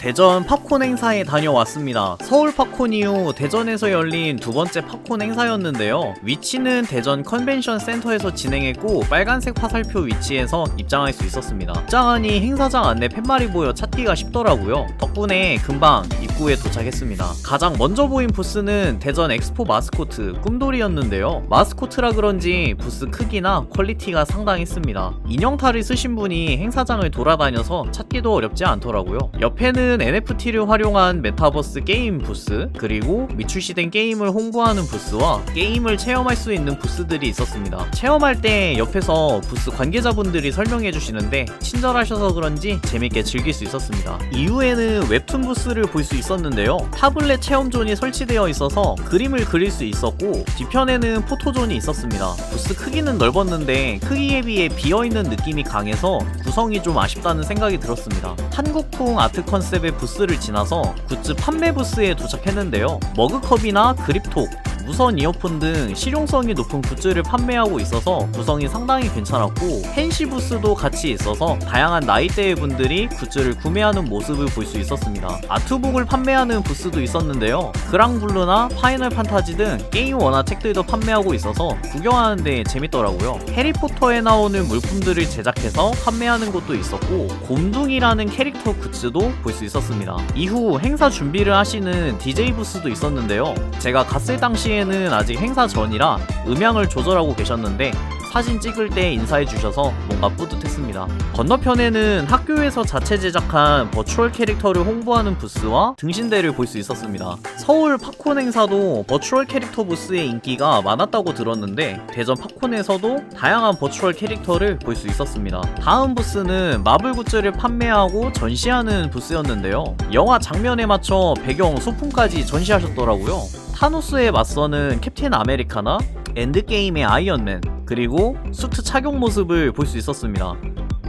대전 팝콘 행사에 다녀왔습니다. 서울 팝콘 이후 대전에서 열린 두 번째 팝콘 행사였는데요. 위치는 대전 컨벤션 센터에서 진행했고 빨간색 화살표 위치에서 입장할 수 있었습니다. 입장하니 행사장 안내 팻말이 보여 찾기가 쉽더라고요. 덕분에 금방 입구에 도착했습니다. 가장 먼저 보인 부스는 대전 엑스포 마스코트 꿈돌이였는데요. 마스코트라 그런지 부스 크기나 퀄리티가 상당했습니다. 인형탈을 쓰신 분이 행사장을 돌아다녀서 찾기도 어렵지 않더라고요. 옆에는 NFT를 활용한 메타버스 게임 부스, 그리고 미출시된 게임을 홍보하는 부스와 게임을 체험할 수 있는 부스들이 있었습니다. 체험할 때 옆에서 부스 관계자분들이 설명해 주시는데 친절하셔서 그런지 재밌게 즐길 수 있었습니다. 이후에는 웹툰 부스를 볼 수 있었는데요. 타블렛 체험존이 설치되어 있어서 그림을 그릴 수 있었고 뒤편에는 포토존이 있었습니다. 부스 크기는 넓었는데 크기에 비해 비어있는 느낌이 강해서 구성이 좀 아쉽다는 생각이 들었습니다. 한국풍 아트 컨셉의 부스를 지나서 굿즈 판매 부스에 도착했는데요. 머그컵이나 그립톡, 무선 이어폰 등 실용성이 높은 굿즈를 판매하고 있어서 구성이 상당히 괜찮았고 펜시 부스도 같이 있어서 다양한 나이대의 분들이 굿즈를 구매하는 모습을 볼 수 있었습니다. 아트북을 판매하는 부스도 있었는데요. 그랑블루나 파이널 판타지 등 게임 원화 책들도 판매하고 있어서 구경하는데 재밌더라고요. 해리포터에 나오는 물품들을 제작해서 판매하는 곳도 있었고 곰둥이라는 캐릭터 굿즈도 볼 수 있었습니다. 이후 행사 준비를 하시는 DJ 부스도 있었는데요. 제가 갔을 당시에는 아직 행사 전이라 음향을 조절하고 계셨는데 사진 찍을 때 인사해 주셔서 뭔가 뿌듯했습니다. 건너편에는 학교에서 자체 제작한 버추얼 캐릭터를 홍보하는 부스와 등신대를 볼 수 있었습니다. 서울 팝콘 행사도 버추얼 캐릭터 부스의 인기가 많았다고 들었는데 대전 팝콘에서도 다양한 버추얼 캐릭터를 볼 수 있었습니다. 다음 부스는 마블 굿즈를 판매하고 전시하는 부스였는데요. 영화 장면에 맞춰 배경 소품까지 전시하셨더라고요. 타노스에 맞서는 캡틴 아메리카나 엔드게임의 아이언맨, 그리고 수트 착용 모습을 볼 수 있었습니다.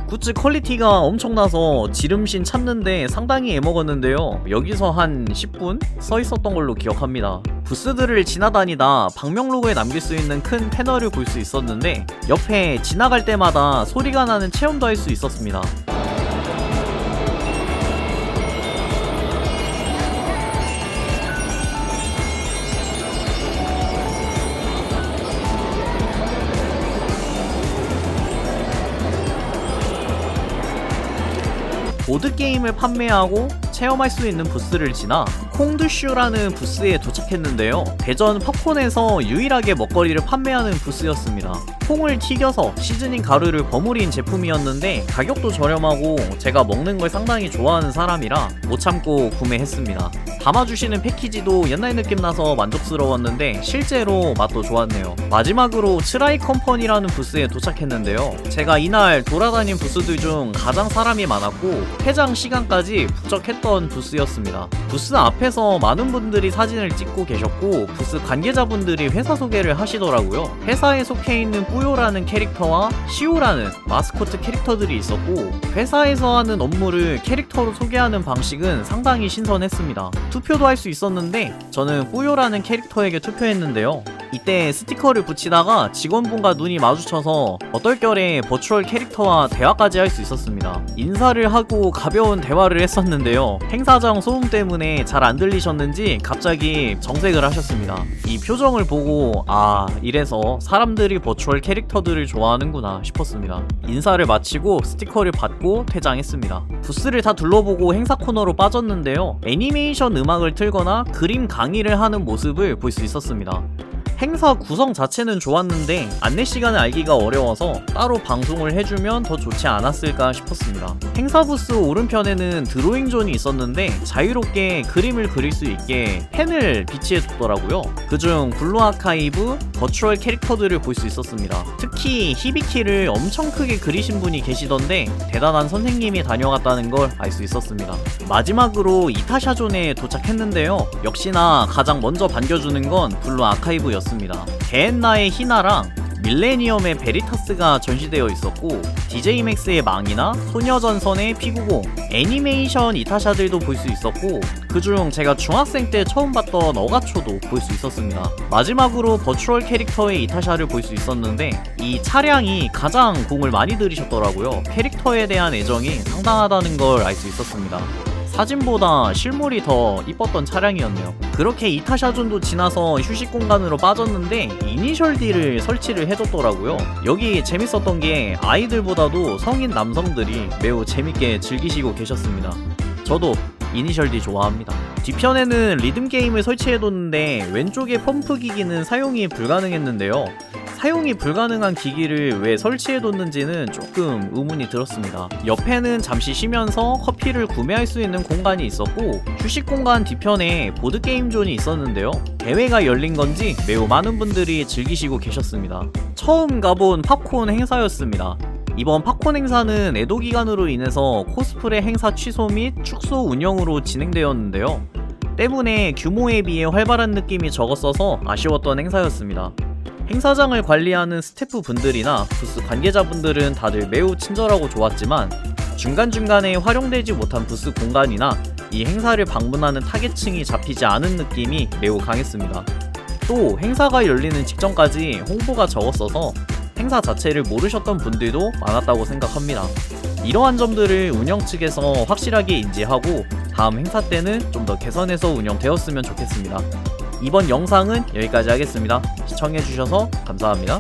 굿즈 퀄리티가 엄청나서 지름신 찾는데 상당히 애먹었는데요. 여기서 한 10분 서 있었던 걸로 기억합니다. 부스들을 지나다니다 방명록을 남길 수 있는 큰 패널을 볼 수 있었는데 옆에 지나갈 때마다 소리가 나는 체험도 할 수 있었습니다. 보드게임을 판매하고 체험할 수 있는 부스를 지나 콩두슈라는 부스에 도착했는데요. 대전 팝콘에서 유일하게 먹거리를 판매하는 부스였습니다. 콩을 튀겨서 시즈닝 가루를 버무린 제품이었는데 가격도 저렴하고 제가 먹는 걸 상당히 좋아하는 사람이라 못 참고 구매했습니다. 담아주시는 패키지도 옛날 느낌 나서 만족스러웠는데 실제로 맛도 좋았네요. 마지막으로 트라이 컴퍼니라는 부스에 도착했는데요. 제가 이날 돌아다닌 부스들 중 가장 사람이 많았고 폐장 시간까지 북적했던 부스였습니다. 부스 앞에서 많은 분들이 사진을 찍고 계셨고 부스 관계자분들이 회사 소개를 하시더라고요. 회사에 속해 있는 뿌요라는 캐릭터와 시오라는 마스코트 캐릭터들이 있었고 회사에서 하는 업무를 캐릭터로 소개하는 방식은 상당히 신선했습니다. 투표도 할 수 있었는데 저는 뿌요라는 캐릭터에게 투표했는데요. 이때 스티커를 붙이다가 직원분과 눈이 마주쳐서 어떨결에 버추얼 캐릭터와 대화까지 할 수 있었습니다. 인사를 하고 가벼운 대화를 했었는데요. 행사장 소음 때문에 잘 안 들리셨는지 갑자기 정색을 하셨습니다. 이 표정을 보고 이래서 사람들이 버추얼 캐릭터들을 좋아하는구나 싶었습니다. 인사를 마치고 스티커를 받고 퇴장했습니다. 부스를 다 둘러보고 행사 코너로 빠졌는데요. 애니메이션 음악을 틀거나 그림 강의를 하는 모습을 볼 수 있었습니다. 행사 구성 자체는 좋았는데 안내 시간을 알기가 어려워서 따로 방송을 해주면 더 좋지 않았을까 싶었습니다. 행사 부스 오른편에는 드로잉 존이 있었는데 자유롭게 그림을 그릴 수 있게 펜을 비치해뒀더라고요. 그중 블루 아카이브, 버추얼 캐릭터들을 볼 수 있었습니다. 특히 히비키를 엄청 크게 그리신 분이 계시던데 대단한 선생님이 다녀갔다는 걸 알 수 있었습니다. 마지막으로 이타샤 존에 도착했는데요. 역시나 가장 먼저 반겨주는 건 블루 아카이브였습니다. 데엔나의 히나랑 밀레니엄의 베리타스가 전시되어 있었고 DJ 맥스의 망이나 소녀전선의 피구공, 애니메이션 이타샤들도 볼 수 있었고 그중 제가 중학생 때 처음 봤던 어가초도 볼 수 있었습니다. 마지막으로 버추얼 캐릭터의 이타샤를 볼 수 있었는데 이 차량이 가장 공을 많이 들이셨더라고요. 캐릭터에 대한 애정이 상당하다는 걸 알 수 있었습니다. 사진보다 실물이 더 이뻤던 차량이었네요. 그렇게 이타샤존도 지나서 휴식 공간으로 빠졌는데 이니셜 D를 설치를 해줬더라고요. 여기 재밌었던 게 아이들보다도 성인 남성들이 매우 재밌게 즐기시고 계셨습니다. 저도 이니셜 D 좋아합니다. 뒤편에는 리듬 게임을 설치해뒀는데 왼쪽에 펌프 기기는 사용이 불가능했는데요. 사용이 불가능한 기기를 왜 설치해뒀는지는 조금 의문이 들었습니다. 옆에는 잠시 쉬면서 커피를 구매할 수 있는 공간이 있었고 휴식 공간 뒤편에 보드게임 존이 있었는데요. 대회가 열린 건지 매우 많은 분들이 즐기시고 계셨습니다. 처음 가본 팝콘 행사였습니다. 이번 팝콘 행사는 애도 기간으로 인해서 코스프레 행사 취소 및 축소 운영으로 진행되었는데요. 때문에 규모에 비해 활발한 느낌이 적었어서 아쉬웠던 행사였습니다. 행사장을 관리하는 스태프분들이나 부스 관계자분들은 다들 매우 친절하고 좋았지만 중간중간에 활용되지 못한 부스 공간이나 이 행사를 방문하는 타겟층이 잡히지 않은 느낌이 매우 강했습니다. 또 행사가 열리는 직전까지 홍보가 적었어서 행사 자체를 모르셨던 분들도 많았다고 생각합니다. 이러한 점들을 운영 측에서 확실하게 인지하고 다음 행사 때는 좀 더 개선해서 운영되었으면 좋겠습니다. 이번 영상은 여기까지 하겠습니다. 시청해주셔서 감사합니다.